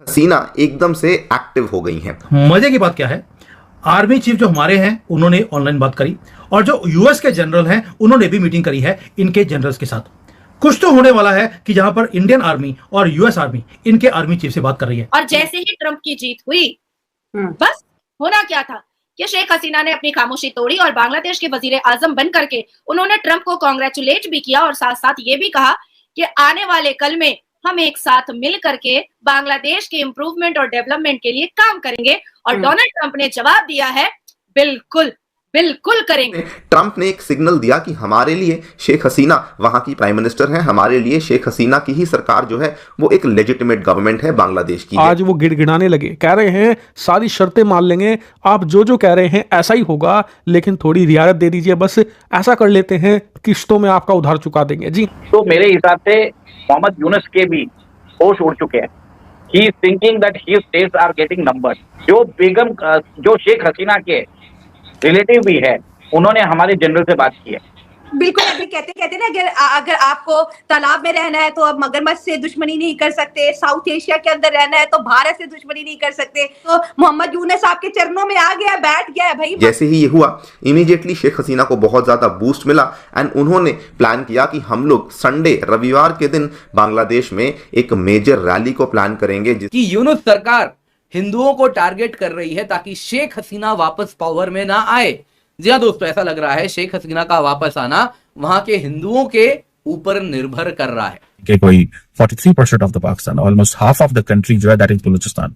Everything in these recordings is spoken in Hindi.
हसीना एकदम से एक्टिव हो गई हैं। मजे की बात क्या है, आर्मी चीफ जो हमारे हैं उन्होंने ऑनलाइन बात करी, और जो यूएस के जनरल हैं उन्होंने भी मीटिंग करी है इनके जनरल्स के साथ। कुछ तो होने वाला है कि जहां पर इंडियन आर्मी और यूएस आर्मी इनके आर्मी चीफ से बात कर रही है। और जैसे ही ट्रंप की जीत हुई, बस होना क्या था कि शेख हसीना ने अपनी खामोशी तोड़ी और बांग्लादेश के वजीर आजम बन करके उन्होंने ट्रंप को कांग्रेचुलेट भी किया और साथ साथ ये भी कहा कि आने वाले कल में हम एक साथ मिल करके बांग्लादेश के इंप्रूवमेंट और डेवलपमेंट के लिए काम करेंगे। और डोनाल्ड ट्रंप ने जवाब दिया है, बिल्कुल बिल्कुल करेंगे। ट्रंप ने एक सिग्नल दिया कि हमारे लिए शेख हसीना वहां की प्राइम मिनिस्टर हैं, हमारे लिए शेख हसीना की ही सरकार जो है वो एक लेजिटिमेट गवर्नमेंट है बांग्लादेश की। आज वो गिड़गिड़ाने लगे, कह रहे हैं सारी शर्तें मान लेंगे, आप जो कह रहे हैं ऐसा ही होगा, लेकिन थोड़ी रियायत दे दीजिए, बस ऐसा कर लेते हैं, किश्तों में आपका उधार चुका देंगे। जी तो मेरे हिसाब से मोहम्मद यूनुस के भी होश उड़ चुके हैं। He is thinking that his states are getting numbered. जो बेगम जो शेख हसीना के रिलेटिव भी है, उन्होंने हमारे जनरल से बात की है। बिल्कुल, अभी कहते ना अगर आपको तालाब में रहना है तो आप मगरमच्छ से दुश्मनी नहीं कर सकते, साउथ एशिया के अंदर रहना है तो भारत से दुश्मनी नहीं कर सकते। तो मोहम्मद यूनुस आपके चरणों में आ गया, बैठ गया है भाई। जैसे ही ये हुआ, इमीडिएटली शेख हसीना को बहुत ज्यादा बूस्ट मिला एंड उन्होंने प्लान किया कि हम लोग संडे रविवार के दिन बांग्लादेश में एक मेजर रैली को प्लान करेंगे। कि यूनुस सरकार हिंदुओं को टारगेट कर रही है ताकि शेख हसीना वापस पावर में ना आए। जी हाँ दोस्तों, ऐसा लग रहा है शेख हसीना का वापस आना वहां के हिंदुओं के ऊपर निर्भर कर रहा है। कि कोई 43% of the Pakistan, almost half of the country जो है दैट इज बलूचिस्तान।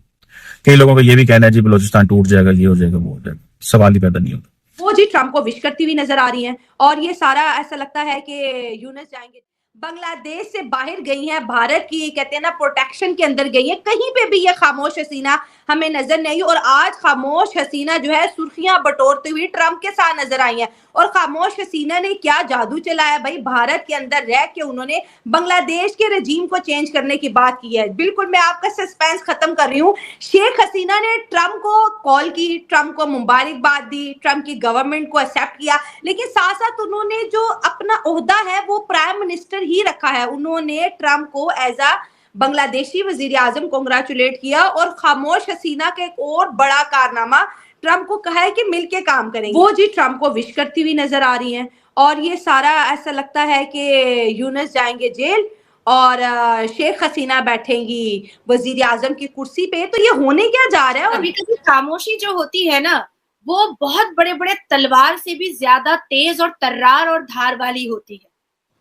कई लोगों का ये भी कहना है जी बलूचिस्तान टूट जाएगा, ये हो जाएगा, वो हो जाएगा, सवाल ही पैदा नहीं होता। वो जी ट्रंप को विश करती हुई नजर आ रही हैं और ये सारा ऐसा लगता है कि यूनुस जाएंगे। बांग्लादेश से बाहर गई हैं, भारत की कहते हैं ना प्रोटेक्शन के अंदर गई है, कहीं पे भी ये खामोश हसीना हमें नजर नहीं। और आज खामोश हसीना जो है सुर्खियां बटोरते हुए ट्रंप के साथ नजर आई है। और खामोश हसीना ने क्या जादू चलाया भाई, भारत के अंदर रह के उन्होंने बांग्लादेश के रजीम को चेंज करने की बात की है। बिल्कुल, मैं आपका सस्पेंस खत्म कर रही हूँ। शेख हसीना ने ट्रंप को कॉल की, ट्रंप को मुबारकबाद दी, ट्रंप की गवर्नमेंट को एक्सेप्ट किया, लेकिन साथ साथ उन्होंने जो अपना ओहदा है वो प्राइम मिनिस्टर ही रखा है। उन्होंने ट्रंप को एज अ बांग्लादेशी वजीर आजम कांग्रेचुलेट किया। और खामोश हसीना का एक और बड़ा कारनामा, ट्रंप को कहा है कि मिलके काम करेंगे। वो जी ट्रंप को विश करती हुई नजर आ रही हैं और ये सारा ऐसा लगता है कि यूनुस जाएंगे जेल और शेख हसीना बैठेंगी वजीर आजम की कुर्सी पे। तो ये होने क्या जा रहा है? कभी कभी खामोशी जो होती है ना, वो बहुत बड़े बड़े तलवार से भी ज्यादा तेज और तर्रार और धार वाली होती है।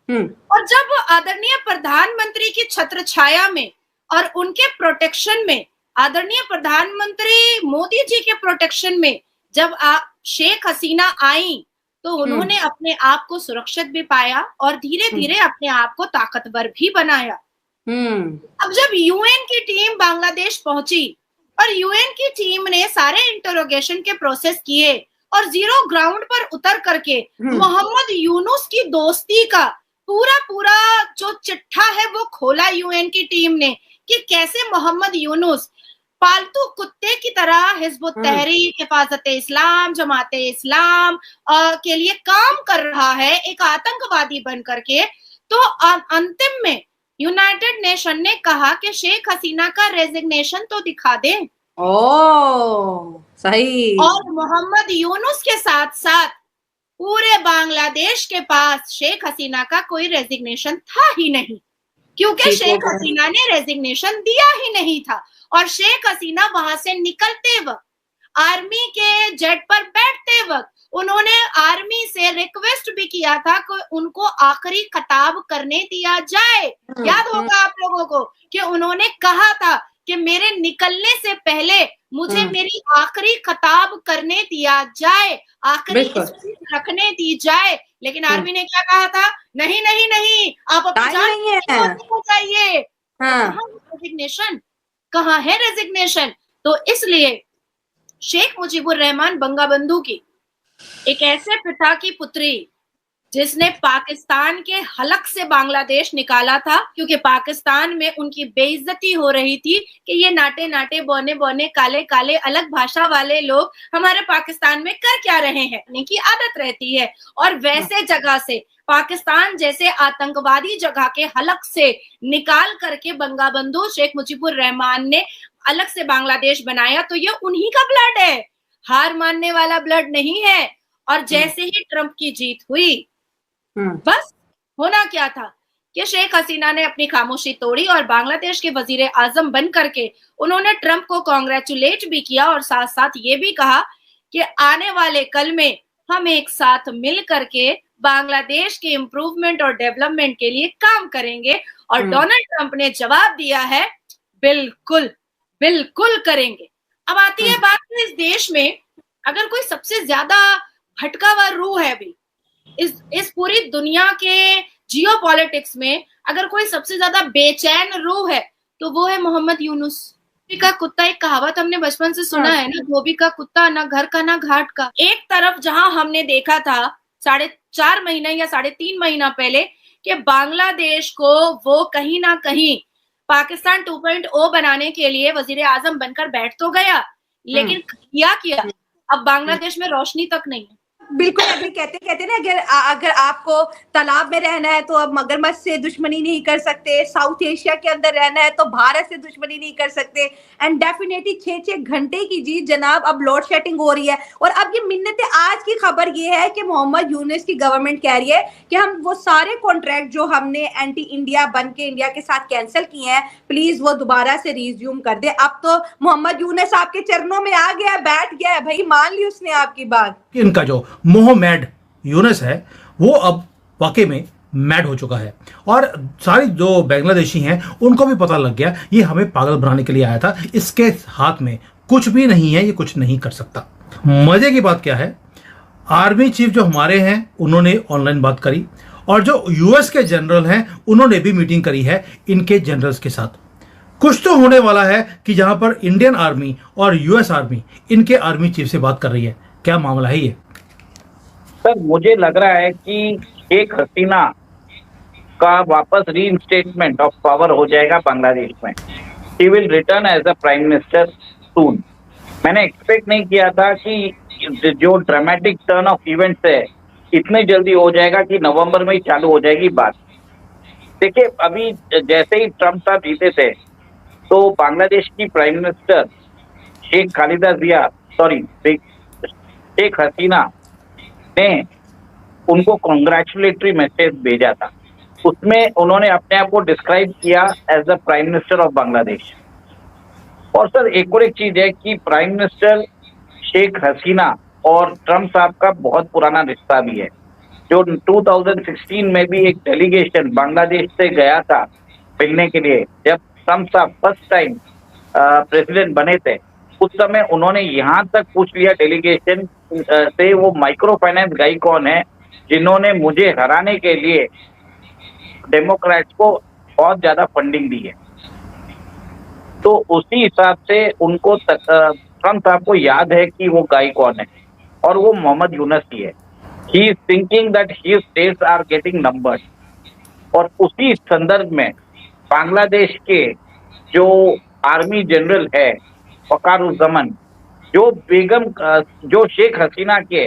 और जब आदरणीय प्रधानमंत्री की छत्र छाया में और उनके प्रोटेक्शन में, आदरणीय प्रधानमंत्री मोदी जी के प्रोटेक्शन में जब शेख हसीना आई, तो उन्होंने अपने आप को सुरक्षित भी पाया और धीरे धीरे अपने आप को ताकतवर भी बनाया। अब जब यूएन की टीम बांग्लादेश पहुंची और यूएन की टीम ने सारे इंटरोगेशन के प्रोसेस किए और जीरो ग्राउंड पर उतर करके मोहम्मद यूनुस की दोस्ती का पूरा जो चिट्ठा है वो खोला यूएन की टीम ने कि कैसे मोहम्मद यूनुस पालतू कुत्ते की तरह हिजबुत तहरीक, हिफाजते इस्लाम, जमाते इस्लाम के लिए काम कर रहा है एक आतंकवादी बन करके। तो अंतिम में यूनाइटेड नेशन ने कहा कि शेख हसीना का रेजिग्नेशन तो दिखा दे। सही। और मोहम्मद यूनुस के साथ साथ पूरे बांग्लादेश के पास शेख हसीना का कोई रेजिग्नेशन था ही नहीं, क्योंकि शेख हसीना ने रेजिग्नेशन दिया ही नहीं था। और शेख हसीना वहां से निकलते वक्त, आर्मी के जेट पर बैठते वक्त उन्होंने आर्मी से रिक्वेस्ट भी किया था कि उनको आखिरी खिताब करने दिया जाए। याद होगा आप लोगों को कि उन्होंने कहा था कि मेरे निकलने से पहले मुझे मेरी आखिरी खिताब करने दिया जाए, आखिरी स्पीच रखने दी जाए। लेकिन आर्मी ने क्या कहा था? नहीं नहीं नहीं, आप अपनी जान चाहिए। रेजिग्नेशन कहाँ है? रेजिग्नेशन तो इसलिए शेख मुजीबुर रहमान बंगाबंधु की एक ऐसे पिता की पुत्री जिसने पाकिस्तान के हलक से बांग्लादेश निकाला था, क्योंकि पाकिस्तान में उनकी बेइज्जती हो रही थी कि ये नाटे नाटे बौने बौने काले काले अलग भाषा वाले लोग हमारे पाकिस्तान में कर क्या रहे हैं, इनकी आदत रहती है। और वैसे जगह से, पाकिस्तान जैसे आतंकवादी जगह के हलक से निकाल करके बंगाबंधु शेख मुजीबुर रहमान ने अलग से बांग्लादेश बनाया तो ये उन्हीं का ब्लड है, हार मानने वाला ब्लड नहीं है। और जैसे ही ट्रंप की जीत हुई, बस होना क्या था कि शेख हसीना ने अपनी खामोशी तोड़ी और बांग्लादेश के वजीर आजम बन करके उन्होंने ट्रंप को कांग्रेचुलेट भी किया और साथ साथ ये भी कहा कि आने वाले कल में हम एक साथ मिल करके बांग्लादेश के इम्प्रूवमेंट और डेवलपमेंट के लिए काम करेंगे। और डोनाल्ड ट्रंप ने जवाब दिया है, बिल्कुल बिल्कुल करेंगे। अब आती है बात कि इस देश में अगर कोई सबसे ज्यादा भटका हुआ रूह है अभी इस पूरी दुनिया के जियोपॉलिटिक्स में, अगर कोई सबसे ज्यादा बेचैन रूह है तो वो है मोहम्मद यूनुस। धोबी का कुत्ता, एक कहावत हमने बचपन से सुना है ना, धोबी का कुत्ता ना घर का ना घाट का। एक तरफ जहां हमने देखा था 4.5 महीना या 3.5 महीना पहले कि बांग्लादेश को वो कहीं ना कहीं पाकिस्तान 2.0 बनाने के लिए वजीर आजम बनकर बैठ तो गया, लेकिन किया अब बांग्लादेश में रोशनी तक नहीं है। बिल्कुल अभी कहते ना, अगर आपको तालाब में रहना है तो अब मगरमच्छ से दुश्मनी नहीं कर सकते, साउथ एशिया के अंदर रहना है तो भारत से दुश्मनी नहीं कर सकते। एंड डेफिनेटली 6 घंटे की जीत जनाब, अब लोड शेडिंग हो रही है। और अब ये मिन्नतें, आज की खबर ये है कि मोहम्मद यूनुस की गवर्नमेंट कह रही है कि हम वो सारे कॉन्ट्रैक्ट जो हमने एंटी इंडिया बन के इंडिया के साथ कैंसिल किए हैं, प्लीज वो दोबारा से रिज्यूम कर दे। अब तो मोहम्मद यूनुस आपके चरणों में आ गया, बैठ गया है भाई, मान ली उसने आपकी बात। इनका जो मोहम्मद यूनुस है वो अब वाकई में मैड हो चुका है और सारी जो बांग्लादेशी हैं उनको भी पता लग गया ये हमें पागल बनाने के लिए आया था, इसके हाथ में कुछ भी नहीं है, ये कुछ नहीं कर सकता। मजे की बात क्या है, आर्मी चीफ जो हमारे हैं उन्होंने ऑनलाइन बात करी और जो यूएस के जनरल हैं उन्होंने भी मीटिंग करी है इनके जनरल्स के साथ। कुछ तो होने वाला है कि जहां पर इंडियन आर्मी और यूएस आर्मी इनके आर्मी चीफ से बात कर रही है। क्या मामला है ये? सर मुझे लग रहा है कि शेख हसीना का वापस रीइंस्टेटमेंट ऑफ पावर हो जाएगा बांग्लादेश में। She will return as a prime minister soon. मैंने एक्सपेक्ट नहीं किया था कि जो ड्रामेटिक टर्न ऑफ इवेंट्स है इतने जल्दी हो जाएगा कि नवंबर में ही चालू हो जाएगी बात। देखिए अभी जैसे ही ट्रंप साहब जीते थे तो बांग्लादेश की प्राइम मिनिस्टर शेख हसीना ने उनको कॉन्ग्रेचुलेटरी मैसेज भेजा था। उसमें उन्होंने अपने आप को डिस्क्राइब किया as the prime minister of Bangladesh. और सर एक और एक चीज है कि प्राइम मिनिस्टर शेख हसीना और ट्रंप साहब का बहुत पुराना रिश्ता भी है। जो 2016 में भी एक डेलीगेशन बांग्लादेश से गया था मिलने के लिए, जब ट्रंप साहब फर्स्ट टाइम प्रेसिडेंट बने थे, उस समय उन्होंने यहाँ तक पूछ लिया डेलीगेशन से वो माइक्रो फाइनेंस गाई कौन है जिन्होंने मुझे हराने के लिए डेमोक्रेट्स को बहुत ज्यादा फंडिंग दी है। तो उसी हिसाब से उनको ट्रंप साहब को याद है कि वो गाई कौन है और वो मोहम्मद यूनुस ही है। He is thinking that his states are getting numbered. और उसी संदर्भ में बांग्लादेश के जो आर्मी जनरल है वकारुज्जमान, जो शेख हसीना के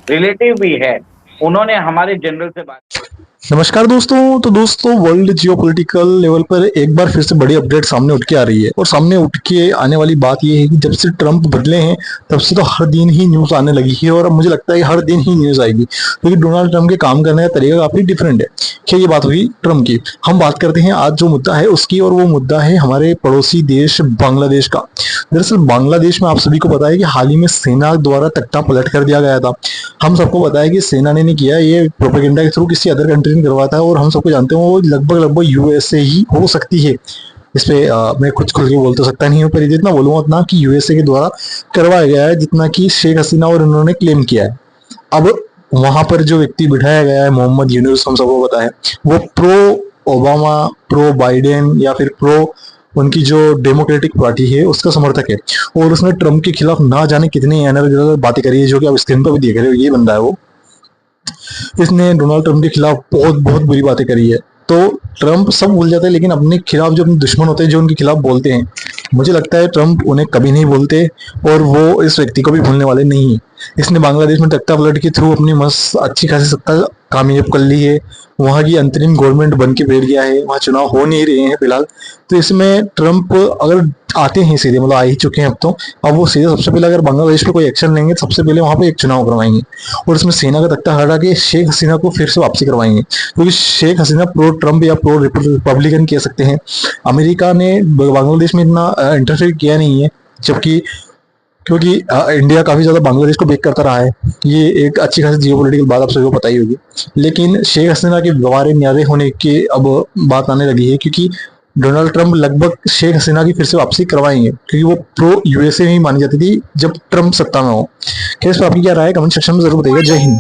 रिलेटिव भी है, उन्होंने हमारे जनरल से बात। नमस्कार दोस्तों। तो दोस्तों वर्ल्ड जियोपॉलिटिकल लेवल पर एक बार फिर से बड़ी अपडेट सामने उठ के आ रही है और सामने उठ के आने वाली बात यह है कि जब से ट्रंप बदले हैं तब से तो हर दिन ही न्यूज आने लगी है और अब मुझे लगता है हर दिन ही न्यूज आएगी क्योंकि डोनाल्ड ट्रंप के काम करने का तरीका काफी डिफरेंट है। क्या ये बात हुई ट्रंप की। हम बात करते हैं आज जो मुद्दा है उसकी, और वो मुद्दा है हमारे पड़ोसी देश बांग्लादेश का। दरअसल बांग्लादेश में आप सभी को पता है कि हाल ही में सेना द्वारा तख्ता पलट कर दिया गया था। हम सबको पता है कि सेना ने नहीं किया, ये प्रोपेगेंडा के थ्रू किसी अदर कंट्री ने करवाता है और हम सबको जानते हैं वो लगभग यूएसए ही हो सकती है। इस पे मैं कुछ खुल के बोल तो सकता नहीं हूँ, पर जितना बोलूंगा उतना कि यूएसए के द्वारा करवाया गया है, जितना कि शेख हसीना और उन्होंने क्लेम किया है। अब वहां पर जो व्यक्ति बिठाया गया है मोहम्मद यूनुस, हम सबको पता है वो प्रो ओबामा, प्रो बाइडेन या फिर प्रो उनकी जो डेमोक्रेटिक पार्टी है उसका समर्थक है और उसने ट्रंप के खिलाफ ना जाने कितनी एनर्जी बातें करी है, जो कि आप स्क्रीन पर भी देख रहे हो। ये बंदा है वो, इसने डोनाल्ड ट्रंप के खिलाफ बहुत बुरी बातें करी है। तो ट्रंप सब भूल जाता है, लेकिन अपने खिलाफ जो अपने दुश्मन होते हैं जो उनके खिलाफ बोलते हैं, मुझे लगता है ट्रंप उन्हें कभी नहीं बोलते और वो इस व्यक्ति को भी भूलने वाले नहीं है। इसने बांग्लादेश में तख्ता पलट के थ्रू अपनी मस्त अच्छी खासी सत्ता कामयाब कर ली है। वहां की अंतरिम गवर्नमेंट बन के बैठ गया है, वहां चुनाव हो नहीं रहे हैं फिलहाल। तो इसमें ट्रंप अगर आते हैं सीधे, मतलब आ ही चुके हैं अब तो, अब वो सीधे सबसे पहले अगर बांग्लादेश पे कोई एक्शन लेंगे सबसे पहले वहां पे एक चुनाव करवाएंगे और इसमें सेना का तख्ता हटा के शेख हसीना को फिर से वापसी करवाएंगे, क्योंकि शेख हसीना प्रो ट्रंप या प्रो रिपब्लिकन कह सकते हैं। अमेरिका ने बांग्लादेश में इतना इंटरफेयर किया नहीं है, जबकि क्योंकि इंडिया काफी ज्यादा बांग्लादेश को बेक करता रहा है। ये एक अच्छी खासी जियोपॉलिटिकल बात आप सभी को पता ही होगी। लेकिन शेख हसीना के व्यवहार न्यारे होने की अब बात आने लगी है, क्योंकि डोनाल्ड ट्रंप लगभग शेख हसीना की फिर से वापसी करवाएंगे, क्योंकि वो प्रो यूएसए ही मानी जाती थी जब ट्रंप सत्ता में हो। क्या इस पर आपकी क्या राय है? कमेंट सेक्शन में जरूर बताइएगा। जय हिंद।